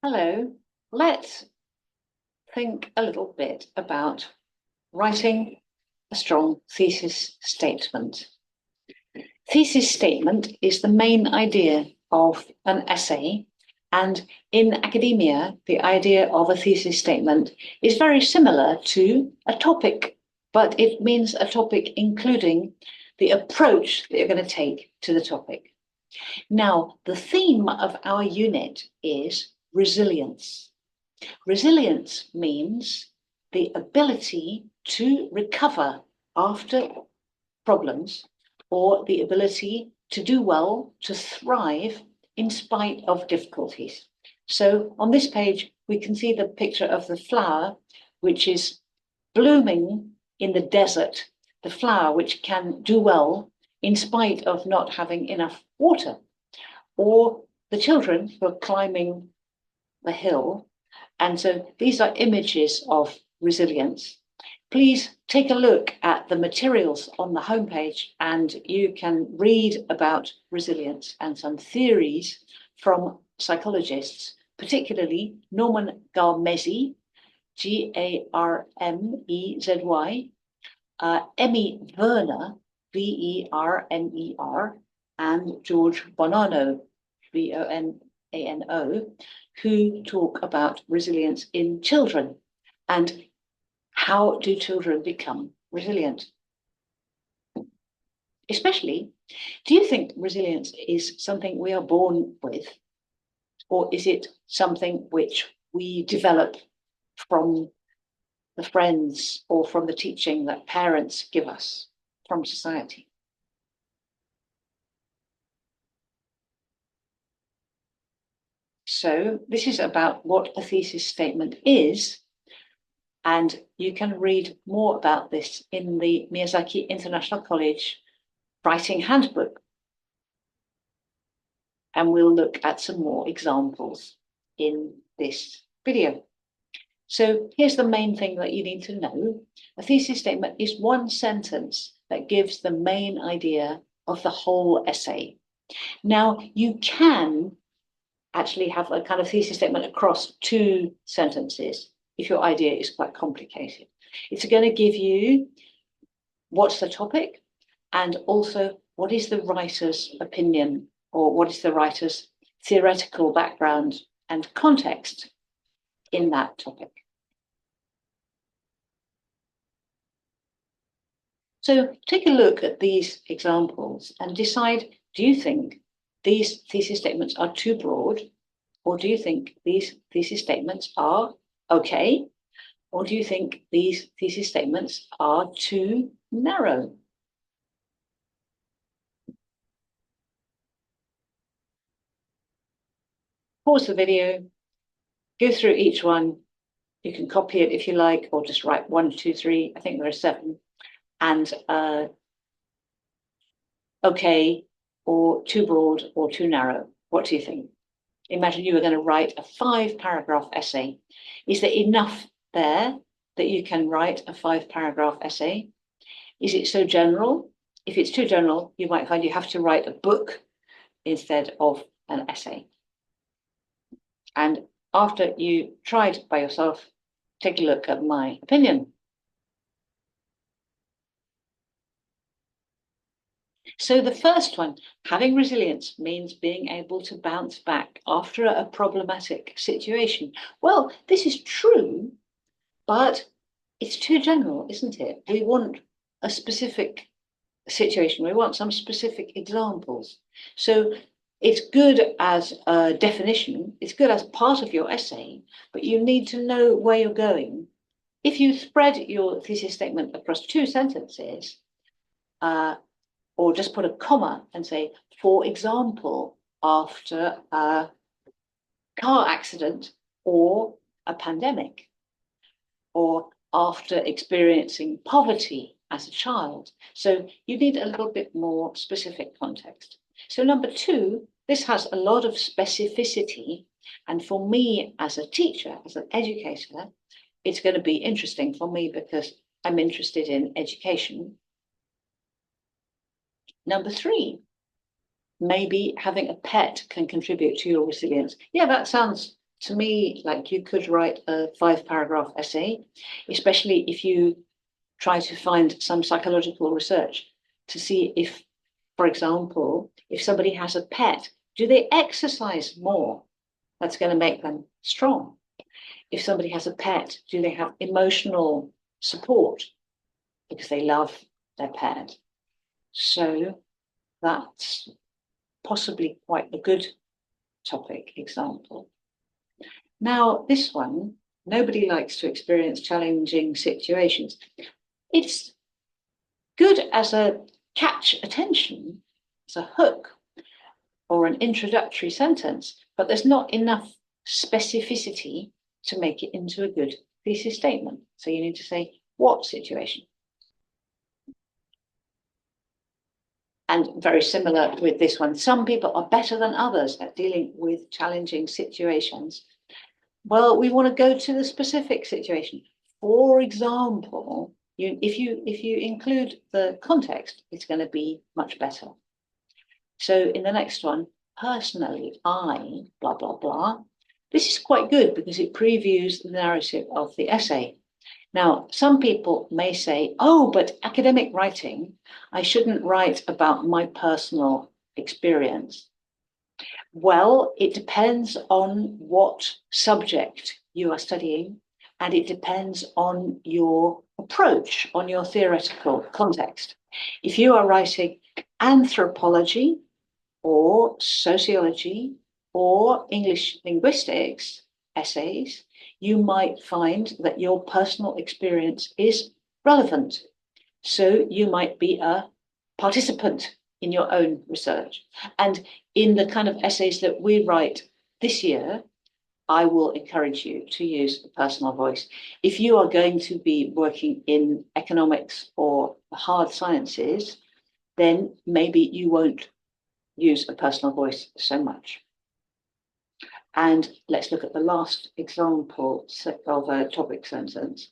Hello, let's think a little bit about writing a strong thesis statement. Thesis statement is the main idea of an essay, and in academia, the idea of a thesis statement is very similar to a topic, but it means a topic including the approach that you're going to take to the topic. Now, the theme of our unit is resilience. Resilience means the ability to recover after problems or the ability to do well, to thrive in spite of difficulties. So on this page, we can see the picture of the flower, which is blooming in the desert, the flower which can do well in spite of not having enough water, or the children who are climbing the hill. And so these are images of resilience. Please take a look at the materials on the homepage and you can read about resilience and some theories from psychologists, particularly Norman Garmezi, Garmezi, Emmy Werner, Verner, and George Bonanno, Bonano, who talk about resilience in children and how do children become resilient. Especially, do you think resilience is something we are born with, or is it something which we develop from the friends or from the teaching that parents give us from society? So this is about what a thesis statement is, and you can read more about this in the Miyazaki International College Writing Handbook. And we'll look at some more examples in this video. So here's the main thing that you need to know. A thesis statement is one sentence that gives the main idea of the whole essay. Now, you can actually have a kind of thesis statement across two sentences if your idea is quite complicated. It's going to give you what's the topic and also what is the writer's opinion or what is the writer's theoretical background and context in that topic. So take a look at these examples and decide, do you think these thesis statements are too broad, or do you think these thesis statements are okay, or do you think these thesis statements are too narrow? Pause the video, go through each one. You can copy it if you like, or just write 1, 2, 3. I think there are 7. And okay, or too broad, or too narrow. What do you think? Imagine you were going to write a 5-paragraph essay. Is there enough there that you can write a 5-paragraph essay? Is it so general? If it's too general, you might find you have to write a book instead of an essay. And after you tried by yourself, take a look at my opinion. So the first one, having resilience, means being able to bounce back after a problematic situation. Well, this is true, but it's too general, isn't it? We want a specific situation. We want some specific examples. So it's good as a definition, it's good as part of your essay, but you need to know where you're going. If you spread your thesis statement across 2 sentences, or just put a comma and say, for example, after a car accident or a pandemic, or after experiencing poverty as a child. So you need a little bit more specific context. So number 2, this has a lot of specificity. And for me as a teacher, as an educator, it's going to be interesting for me because I'm interested in education. Number 3, maybe having a pet can contribute to your resilience. Yeah, that sounds to me, like you could write a 5-paragraph essay, especially if you try to find some psychological research to see if, for example, if somebody has a pet, do they exercise more? That's going to make them strong. If somebody has a pet, do they have emotional support because they love their pet? So that's possibly quite a good topic example. Now, this one, nobody likes to experience challenging situations. It's good as a catch attention, as a hook or an introductory sentence, but there's not enough specificity to make it into a good thesis statement. So you need to say what situation. And very similar with this one, some people are better than others at dealing with challenging situations. Well, we want to go to the specific situation. For example, if you include the context, it's going to be much better. So in the next one, personally, I, blah, blah, blah. This is quite good because it previews the narrative of the essay. Now, some people may say, oh, but academic writing, I shouldn't write about my personal experience. Well, it depends on what subject you are studying, and it depends on your approach, on your theoretical context. If you are writing anthropology or sociology or English linguistics essays, you might find that your personal experience is relevant. So you might be a participant in your own research. And in the kind of essays that we write this year, I will encourage you to use a personal voice. If you are going to be working in economics or hard sciences, then maybe you won't use a personal voice so much. And let's look at the last example of a topic sentence.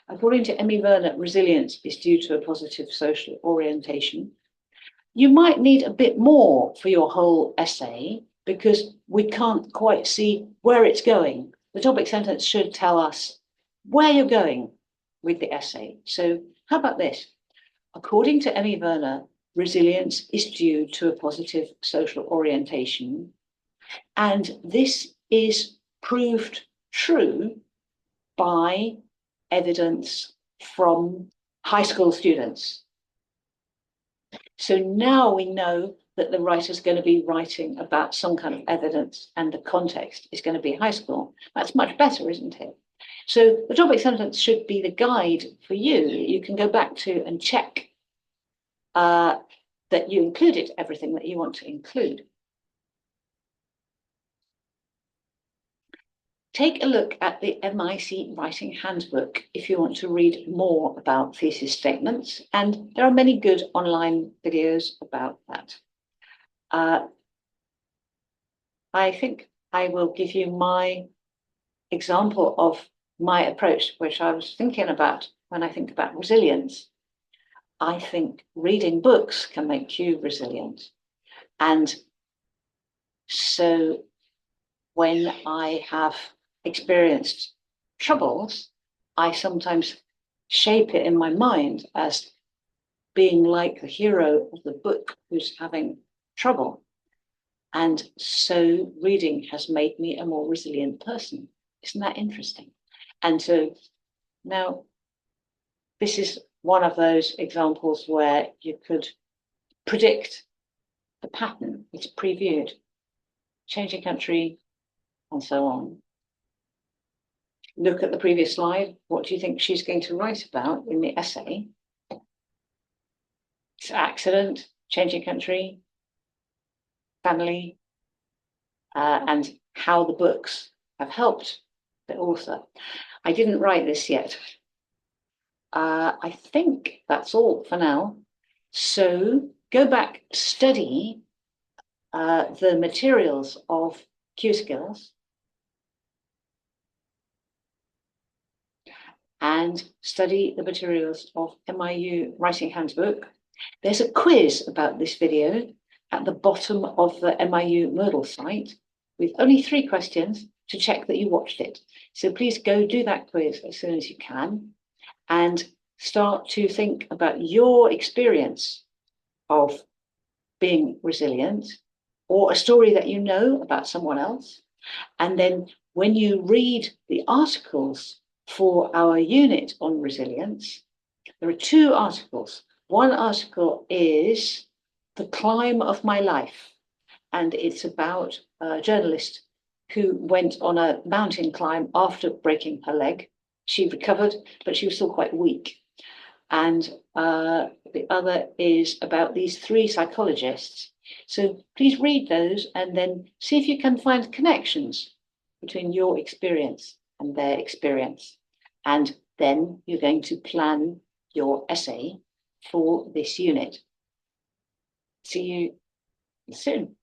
According to Emmy Werner, resilience is due to a positive social orientation. You might need a bit more for your whole essay because we can't quite see where it's going. The topic sentence should tell us where you're going with the essay. So how about this? According to Emmy Werner, resilience is due to a positive social orientation. And this is proved true by evidence from high school students. So now we know that the writer's going to be writing about some kind of evidence and the context is going to be high school. That's much better, isn't it? So the topic sentence should be the guide for you. You can go back to and check that you included everything that you want to include. Take a look at the MIC Writing Handbook if you want to read more about thesis statements, and there are many good online videos about that. I think I will give you my example of my approach, which I was thinking about when I think about resilience. I think reading books can make you resilient. And so when I have experienced troubles, I sometimes shape it in my mind as being like the hero of the book who's having trouble. And so reading has made me a more resilient person. Isn't that interesting? And so now this is one of those examples where you could predict the pattern. It's previewed, changing country, and so on. Look at the previous slide. What do you think she's going to write about in the essay? It's accident, changing country, family, and how the books have helped the author. I didn't write this yet. I think that's all for now. So go back, study the materials of Q Skills and study the materials of MIU Writing Handbook. There's a quiz about this video at the bottom of the MIU Moodle site with only 3 questions. to check that you watched it. So please go do that quiz as soon as you can and start to think about your experience of being resilient or a story that you know about someone else. And then when you read the articles for our unit on resilience, there are two articles. One article is The Climb of My Life, and it's about a journalist who went on a mountain climb after breaking her leg. She recovered, but she was still quite weak. And the other is about these three psychologists. So please read those and then see if you can find connections between your experience and their experience. And then you're going to plan your essay for this unit. See you soon.